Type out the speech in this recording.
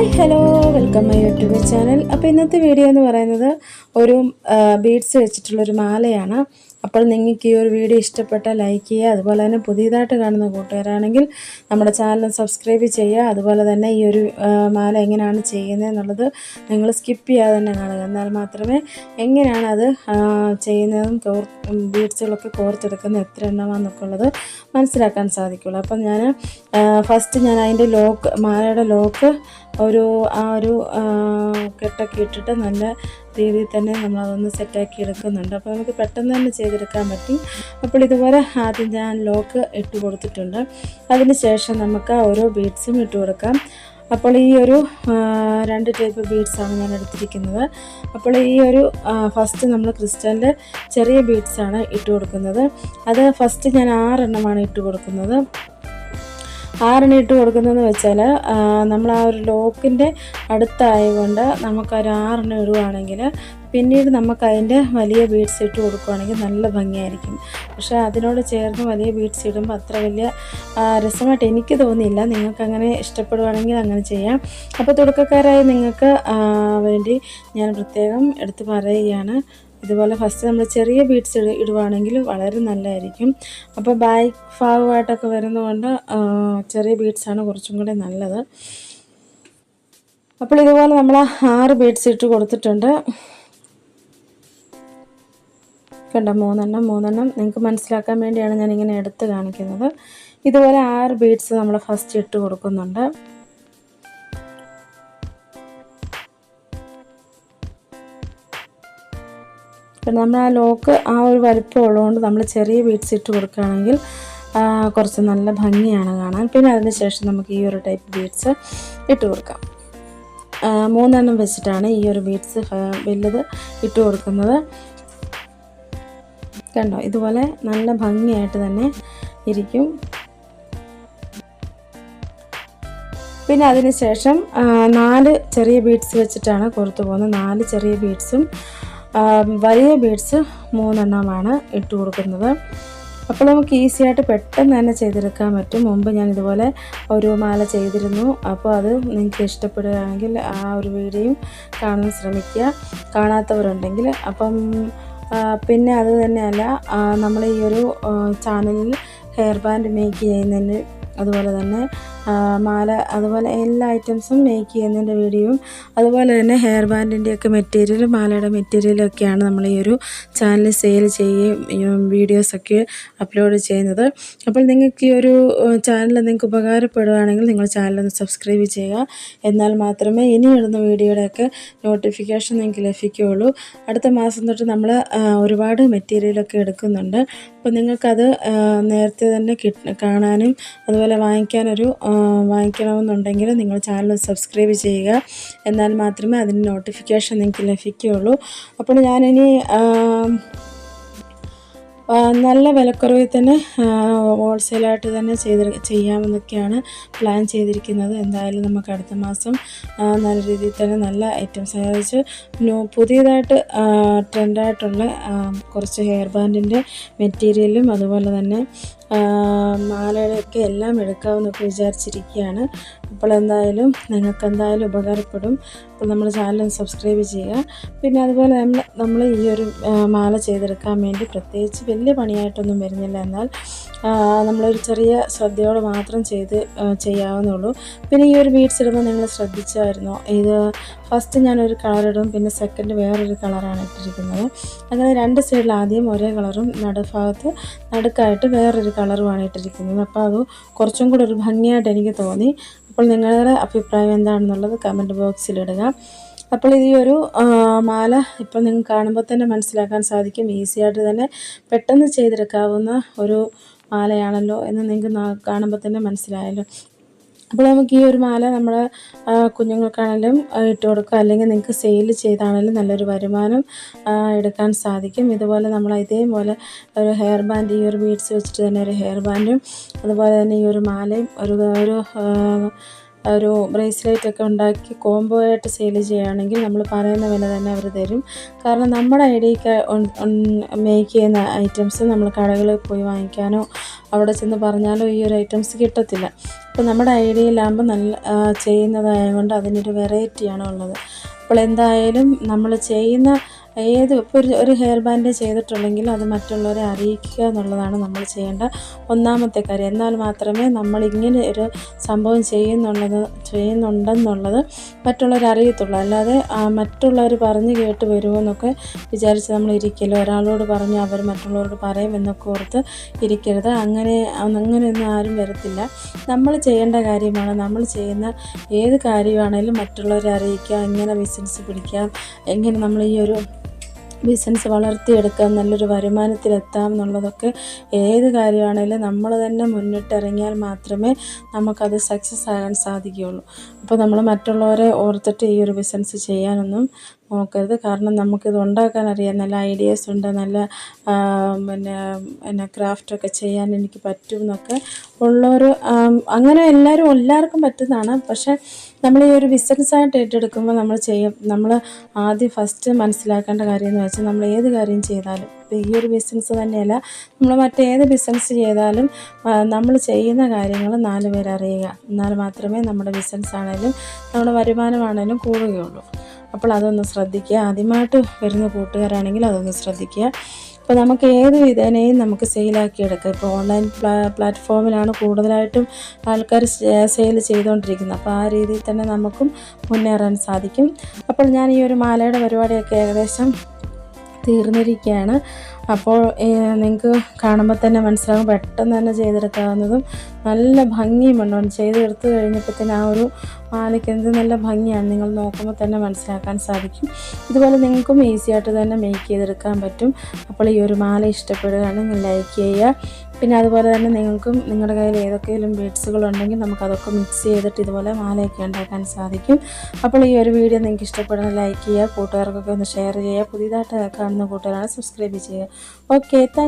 Hi hello welcome my YouTube channel. അപ്പോൾ ഇന്നത്തെ video എന്ന് പറയുന്നത് ഒരു ബീഡ്സ് വെച്ചിട്ടുള്ളൊരു മാലയാണ്. അപ്പോൾ നിങ്ങൾക്ക് ഈ ഒരു വീഡിയോ ഇഷ്ടപ്പെട്ടാൽ ലൈക്ക് ചെയ്യുക. അതുപോലെ തന്നെ പുതിയതായിട്ട് കാണുന്ന കൂട്ടുകാരാണെങ്കിൽ നമ്മുടെ ചാനൽ സബ്സ്ക്രൈബ് ചെയ്യുക. അതുപോലെ തന്നെ ഈ ഒരു മാല എങ്ങനെയാണ് ചെയ്യുന്നത് എന്നുള്ളത് നിങ്ങൾ സ്കിപ്പ് ചെയ്യാതെ തന്നെ കാണുക. എന്നാൽ മാത്രമേ എങ്ങനെയാണ് അത് ചെയ്യുന്നതും ബീഡ്സുകളൊക്കെ കോർത്തെടുക്കുന്നത് എത്ര എണ്ണമാണെന്നൊക്കെ ഉള്ളത് മനസ്സിലാക്കാൻ സാധിക്കുള്ളൂ. അപ്പം ഞാൻ ഫസ്റ്റ് അതിൻ്റെ മാലയുടെ ലോക്ക് ഒരു കെട്ടൊക്കെ ഇട്ടിട്ട് നല്ല രീതിയിൽ തന്നെ നമ്മളതൊന്ന് സെറ്റാക്കി എടുക്കുന്നുണ്ട്. അപ്പോൾ നമുക്ക് പെട്ടെന്ന് തന്നെ ചെയ്തെടുക്കാൻ പറ്റും. അപ്പോൾ ഇതുപോലെ ആദ്യം ഞാൻ ലോക്ക് ഇട്ട് കൊടുത്തിട്ടുണ്ട്. അതിന് ശേഷം നമുക്ക് ഓരോ ബീഡ്സും ഇട്ട് കൊടുക്കാം. അപ്പോൾ ഈ ഒരു 2 ടൈപ്പ് ബീഡ്സാണ് ഞാൻ എടുത്തിരിക്കുന്നത്. അപ്പോൾ ഈ ഒരു ഫസ്റ്റ് നമ്മൾ ക്രിസ്റ്റലിൻ്റെ ചെറിയ ബീഡ്സാണ് ഇട്ട് കൊടുക്കുന്നത്. അത് ഫസ്റ്റ് ഞാൻ 6 എണ്ണമാണ് ഇട്ട് കൊടുക്കുന്നത്. 6 എണ്ണം ഇട്ട് കൊടുക്കുന്നതെന്ന് വെച്ചാൽ നമ്മൾ ആ ഒരു ലോക്കിൻ്റെ അടുത്തായതുകൊണ്ട് നമുക്കൊരു 6 എണ്ണം ഇടുകയാണെങ്കിൽ പിന്നീട് നമുക്ക് അതിൻ്റെ വലിയ ബീഡ്സ് ഇട്ട് കൊടുക്കുകയാണെങ്കിൽ നല്ല ഭംഗിയായിരിക്കും. പക്ഷേ അതിനോട് ചേർന്ന് വലിയ ബീഡ്സ് ഇടുമ്പോൾ അത്ര വലിയ രസമായിട്ട് എനിക്ക് തോന്നിയില്ല. നിങ്ങൾക്ക് അങ്ങനെ ഇഷ്ടപ്പെടുകയാണെങ്കിൽ അങ്ങനെ ചെയ്യാം. അപ്പോൾ തുടക്കക്കാരായി നിങ്ങൾക്ക് വേണ്ടി ഞാൻ പ്രത്യേകം എടുത്ത് പറയുകയാണ്. ഇതുപോലെ ഫസ്റ്റ് നമ്മൾ ചെറിയ ബീഡ്സ് ഇടുവാണെങ്കിൽ വളരെ നല്ലതായിരിക്കും. അപ്പോൾ ബാക്ക് ഭാഗമായിട്ടൊക്കെ വരുന്നതുകൊണ്ട് ചെറിയ ബീഡ്സാണ് കുറച്ചും കൂടെ നല്ലത്. അപ്പോൾ ഇതുപോലെ നമ്മൾ 6 ബീഡ്സ് ഇട്ട് കൊടുത്തിട്ടുണ്ട്. കണ്ടോ, 3 എണ്ണം നിങ്ങൾക്ക് മനസ്സിലാക്കാൻ വേണ്ടിയാണ് ഞാനിങ്ങനെ എടുത്ത് കാണിക്കുന്നത്. ഇതുപോലെ 6 ബീഡ്സ് നമ്മൾ ഫസ്റ്റ് ഇട്ട് കൊടുക്കുന്നുണ്ട്. പിന്നെ നമ്മൾ ആ ലോക്ക് ആ ഒരു വലിപ്പം ഉള്ളതുകൊണ്ട് നമ്മൾ ചെറിയ ബീഡ്സ് ഇട്ട് കൊടുക്കുകയാണെങ്കിൽ കുറച്ച് നല്ല ഭംഗിയാണ് കാണാൻ. പിന്നെ അതിന് ശേഷം നമുക്ക് ഈ ഒരു ടൈപ്പ് ബീഡ്സ് ഇട്ട് കൊടുക്കാം. 3 എണ്ണം വെച്ചിട്ടാണ് ഈ ഒരു ബീഡ്സ് വലുത് ഇട്ട് കൊടുക്കുന്നത്. കണ്ടോ, ഇതുപോലെ നല്ല ഭംഗിയായിട്ട് തന്നെ ഇരിക്കും. പിന്നെ അതിന് ശേഷം 4 ചെറിയ ബീഡ്സ് വെച്ചിട്ടാണ് കോർത്ത് പോകുന്നത്. 4 ചെറിയ ബീഡ്സും വലിയ ബീഡ്സ് 3 എണ്ണമാണ് ഇട്ട് കൊടുക്കുന്നത്. അപ്പോൾ നമുക്ക് ഈസി ആയിട്ട് പെട്ടെന്ന് തന്നെ ചെയ്തെടുക്കാൻ പറ്റും. മുമ്പ് ഞാൻ ഇതുപോലെ ഒരു മാല ചെയ്തിരുന്നു. അപ്പോൾ അത് നിങ്ങൾക്ക് ഇഷ്ടപ്പെടുകയാണെങ്കിൽ ആ ഒരു വീഡിയോയും കാണാൻ ശ്രമിക്കുക, കാണാത്തവരുണ്ടെങ്കിൽ. അപ്പം പിന്നെ അത് തന്നെയല്ല, നമ്മൾ ഈ ഒരു ചാനലിൽ ഹെയർ ബാൻഡ് മേക്ക് ചെയ്യുന്നതിന് അതുപോലെ തന്നെ മാല അതുപോലെ എല്ലാ ഐറ്റംസും മേക്ക് ചെയ്യുന്നതിൻ്റെ വീഡിയോയും അതുപോലെ തന്നെ ഹെയർ ബാൻഡിൻ്റെയൊക്കെ മെറ്റീരിയൽ മാലയുടെ മെറ്റീരിയലൊക്കെയാണ് നമ്മൾ ഈ ഒരു ചാനൽ സെയിൽ ചെയ്യുകയും വീഡിയോസൊക്കെ അപ്ലോഡ് ചെയ്യുന്നത്. അപ്പോൾ നിങ്ങൾക്ക് ഈ ഒരു ചാനൽ നിങ്ങൾക്ക് ഉപകാരപ്പെടുകയാണെങ്കിൽ നിങ്ങൾ ചാനലൊന്ന് സബ്സ്ക്രൈബ് ചെയ്യുക. എന്നാൽ മാത്രമേ ഇനി ഇടുന്ന വീഡിയോയുടെയൊക്കെ നോട്ടിഫിക്കേഷൻ നിങ്ങൾക്ക് ലഭിക്കുകയുള്ളൂ. അടുത്ത മാസം തൊട്ട് നമ്മൾ ഒരുപാട് മെറ്റീരിയലൊക്കെ എടുക്കുന്നുണ്ട്. അപ്പോൾ നിങ്ങൾക്കത് നേരത്തെ തന്നെ കാണാനും അതുപോലെ വാങ്ങിക്കണമെന്നുണ്ടെങ്കിൽ നിങ്ങൾ ചാനൽ സബ്സ്ക്രൈബ് ചെയ്യുക. എന്നാൽ മാത്രമേ അതിന് നോട്ടിഫിക്കേഷൻ നിങ്ങൾക്ക് ലഭിക്കുകയുള്ളൂ. അപ്പോൾ ഞാനിനി നല്ല വിലക്കുറവിൽ തന്നെ ഹോൾസെയിലായിട്ട് തന്നെ ചെയ്യാമെന്നൊക്കെയാണ് പ്ലാൻ ചെയ്തിരിക്കുന്നത്. എന്തായാലും നമുക്ക് അടുത്ത മാസം നല്ല രീതിയിൽ തന്നെ നല്ല ഐറ്റംസ് അയച്ച് പുതിയതായിട്ട് ട്രെൻഡായിട്ടുള്ള കുറച്ച് ഹെയർ ബാൻഡിൻ്റെ മെറ്റീരിയലും അതുപോലെ തന്നെ മാലയുടെയൊക്കെ എല്ലാം എടുക്കാമെന്നൊക്കെ വിചാരിച്ചിരിക്കുകയാണ്. അപ്പോൾ എന്തായാലും നിങ്ങൾക്ക് എന്തായാലും ഉപകാരപ്പെടും. അപ്പോൾ നമ്മുടെ ചാനൽ സബ്സ്ക്രൈബ് ചെയ്യുക. പിന്നെ അതുപോലെ നമ്മൾ ഈ ഒരു മാല ചെയ്തെടുക്കാൻ വേണ്ടി പ്രത്യേകിച്ച് വലിയ പണിയായിട്ടൊന്നും വരുന്നില്ല. എന്നാൽ നമ്മളൊരു ചെറിയ ശ്രദ്ധയോടെ മാത്രം ചെയ്യാവുന്നുള്ളൂ. പിന്നെ ഈ ഒരു ബീഡ്സ് ഇടുമ്പോൾ നിങ്ങൾ ശ്രദ്ധിച്ചായിരുന്നോ, ഇത് ഫസ്റ്റ് ഞാനൊരു കളറിടും, പിന്നെ സെക്കൻഡ് വേറൊരു കളറാണ് ഇട്ടിരിക്കുന്നത്. അങ്ങനെ 2 സൈഡിൽ ആദ്യം ഒരേ കളറും നടുക്കായിട്ട് വേറൊരു കളറുമാണ് ഇട്ടിരിക്കുന്നത്. അപ്പോൾ അത് കുറച്ചും കൂടെ ഒരു ഭംഗിയായിട്ട് എനിക്ക് തോന്നി. അപ്പോൾ നിങ്ങളുടെ അഭിപ്രായം എന്താണെന്നുള്ളത് കമൻറ്റ് ബോക്സിലിടുക. അപ്പോൾ ഈ ഒരു മാല ഇപ്പോൾ നിങ്ങൾക്ക് കാണുമ്പോൾ തന്നെ മനസ്സിലാക്കാൻ സാധിക്കും, ഈസിയായിട്ട് തന്നെ പെട്ടെന്ന് ചെയ്തെടുക്കാവുന്ന ഒരു മാലയാണല്ലോ എന്ന് നിങ്ങൾക്ക് കാണുമ്പോൾ തന്നെ മനസ്സിലായല്ലോ. അപ്പോൾ നമുക്ക് ഈ ഒരു മാല നമ്മുടെ കുഞ്ഞുങ്ങൾക്കാണെങ്കിലും ഇട്ട് കൊടുക്കുക, അല്ലെങ്കിൽ നിങ്ങൾക്ക് സെയിൽ ചെയ്താണെങ്കിലും നല്ലൊരു വരുമാനം എടുക്കാൻ സാധിക്കും. ഇതുപോലെ നമ്മൾ ഇതേപോലെ ഒരു ഹെയർ ബാൻഡ്, ഈ ഒരു ബീഡ്സ് വെച്ചിട്ട് തന്നെ ഒരു ഹെയർ ബാൻഡും അതുപോലെ തന്നെ ഈ ഒരു മാലയും ഒരു ഒരു ബ്രേസ്ലെറ്റൊക്കെ ഉണ്ടാക്കി കോംബോ ആയിട്ട് സെയിൽ ചെയ്യുകയാണെങ്കിൽ നമ്മൾ പറയുന്ന വില തന്നെ അവർ തരും. കാരണം നമ്മുടെ ഐഡിയക്ക് മേക്ക് ചെയ്യുന്ന ഐറ്റംസ് നമ്മൾ കടകളിൽ പോയി വാങ്ങിക്കാനോ അവിടെ ചെന്ന് പറഞ്ഞാലോ ഈ ഒരു ഐറ്റംസ് കിട്ടത്തില്ല. അപ്പോൾ നമ്മുടെ ഐഡിയയിലാകുമ്പോൾ നല്ല ചെയ്യുന്നതായതുകൊണ്ട് അതിനൊരു വെറൈറ്റിയാണ് ഉള്ളത്. അപ്പോൾ എന്തായാലും നമ്മൾ ചെയ്യുന്ന ഇപ്പോൾ ഒരു ഹെയർ ബാൻഡ് ചെയ്തിട്ടുണ്ടെങ്കിൽ അത് മറ്റുള്ളവരെ അറിയിക്കുക എന്നുള്ളതാണ് നമ്മൾ ചെയ്യേണ്ട ഒന്നാമത്തെ കാര്യം. എന്നാൽ മാത്രമേ നമ്മളിങ്ങനെ ഒരു സംഭവം ചെയ്യുന്നുണ്ടെന്നുള്ളത് മറ്റുള്ളവർ അറിയത്തുള്ളൂ. അല്ലാതെ മറ്റുള്ളവർ പറഞ്ഞ് കേട്ട് വരുമെന്നൊക്കെ വിചാരിച്ച് നമ്മൾ ഇരിക്കല്ലോ. ഒരാളോട് പറഞ്ഞ് അവർ മറ്റുള്ളവരോട് പറയും എന്നൊക്കെ ഓർത്ത് ഇരിക്കരുത്. അങ്ങനെയൊന്നും ആരും വരത്തില്ല. നമ്മൾ ചെയ്യേണ്ട കാര്യമാണ്. നമ്മൾ ചെയ്യുന്ന ഏത് കാര്യമാണേലും മറ്റുള്ളവരെ അറിയിക്കുക, എങ്ങനെ ബിസിനസ് പിടിക്കാം, എങ്ങനെ നമ്മൾ ഈ ഒരു ബിസിനസ് വളർത്തിയെടുക്കാം, നല്ലൊരു വരുമാനത്തിലെത്താം എന്നുള്ളതൊക്കെ ഏത് കാര്യമാണെങ്കിലും നമ്മൾ തന്നെ മുന്നിട്ടിറങ്ങിയാൽ മാത്രമേ നമുക്കത് സക്സസ് ആകാൻ സാധിക്കുകയുള്ളൂ. അപ്പോൾ നമ്മൾ മറ്റുള്ളവരെ ഓർത്തിട്ട് ഈ ഒരു ബിസിനസ് ചെയ്യാനൊന്നും നോക്കരുത്. കാരണം നമുക്കിത് ഉണ്ടാക്കാൻ അറിയാം, നല്ല ഐഡിയാസ് ഉണ്ട്, നല്ല പിന്നെ ക്രാഫ്റ്റൊക്കെ ചെയ്യാൻ എനിക്ക് പറ്റും എന്നൊക്കെ ഉള്ളൊരു അങ്ങനെ എല്ലാവർക്കും പറ്റുന്നതാണ്. പക്ഷേ നമ്മൾ ഈ ഒരു ബിസിനസ്സായിട്ട് ഏറ്റെടുക്കുമ്പോൾ നമ്മൾ ആദ്യം ഫസ്റ്റ് മനസ്സിലാക്കേണ്ട കാര്യം എന്ന് വെച്ചാൽ നമ്മൾ ഏത് കാര്യം ചെയ്താലും, ഇപ്പോൾ ഈ ഒരു ബിസിനസ് തന്നെയല്ല, നമ്മൾ മറ്റേത് ബിസിനസ് ചെയ്താലും നമ്മൾ ചെയ്യുന്ന കാര്യങ്ങൾ 4 പേർ അറിയുക. എന്നാൽ മാത്രമേ നമ്മുടെ ബിസിനസ് ആണെങ്കിലും നമ്മുടെ വരുമാനമാണെങ്കിലും കൂടുകയുള്ളൂ. അപ്പോൾ അതൊന്ന് ശ്രദ്ധിക്കുക. ആദ്യമായിട്ട് വരുന്ന കൂട്ടുകാരാണെങ്കിൽ അതൊന്ന് ശ്രദ്ധിക്കുക. അപ്പോൾ നമുക്ക് ഏത് വിധേനയും നമുക്ക് സെയിലാക്കി എടുക്കാം. ഇപ്പോൾ ഓൺലൈൻ പ്ലാറ്റ്ഫോമിലാണ് കൂടുതലായിട്ടും ആൾക്കാർ സെയിൽ ചെയ്തുകൊണ്ടിരിക്കുന്നത്. അപ്പോൾ ആ രീതിയിൽ തന്നെ നമുക്കും മുന്നേറാൻ സാധിക്കും. അപ്പോൾ ഞാൻ ഈ ഒരു മാലയുടെ പരിപാടിയൊക്കെ ഏകദേശം തീർന്നിരിക്കുകയാണ്. അപ്പോൾ നിങ്ങൾക്ക് കാണുമ്പോൾ തന്നെ മനസ്സിലാകും, പെട്ടെന്ന് തന്നെ ചെയ്തെടുക്കാവുന്നതും നല്ല ഭംഗിയുമുണ്ടോ. ചെയ്തെടുത്ത് കഴിഞ്ഞപ്പോഴത്തേന് ആ ഒരു മാലയ്ക്ക് എന്ത് നല്ല ഭംഗിയാണ്, നിങ്ങൾ നോക്കുമ്പോൾ തന്നെ മനസ്സിലാക്കാൻ സാധിക്കും. ഇതുപോലെ നിങ്ങൾക്കും ഈസി ആയിട്ട് തന്നെ മേക്ക് ചെയ്തെടുക്കാൻ പറ്റും. അപ്പോൾ ഈ ഒരു മാല ഇഷ്ടപ്പെടുകയാണെങ്കിൽ ലൈക്ക് ചെയ്യുക. പിന്നെ അതുപോലെ തന്നെ നിങ്ങൾക്കും നിങ്ങളുടെ കയ്യിൽ ഏതൊക്കെയും ബീഡ്സുകളുണ്ടെങ്കിൽ നമുക്കതൊക്കെ മിക്സ് ചെയ്തിട്ട് ഇതുപോലെ മാലയൊക്കെ ഉണ്ടാക്കാൻ സാധിക്കും. അപ്പോൾ ഈ ഒരു വീഡിയോ നിങ്ങൾക്ക് ഇഷ്ടപ്പെടുന്ന ലൈക്ക് ചെയ്യുക, കൂട്ടുകാർക്കൊക്കെ ഒന്ന് ഷെയർ ചെയ്യുക. പുതിയതായിട്ട് കാണുന്ന കൂട്ടുകാരാണ് സബ്സ്ക്രൈബ് ചെയ്യുക. Okay, thank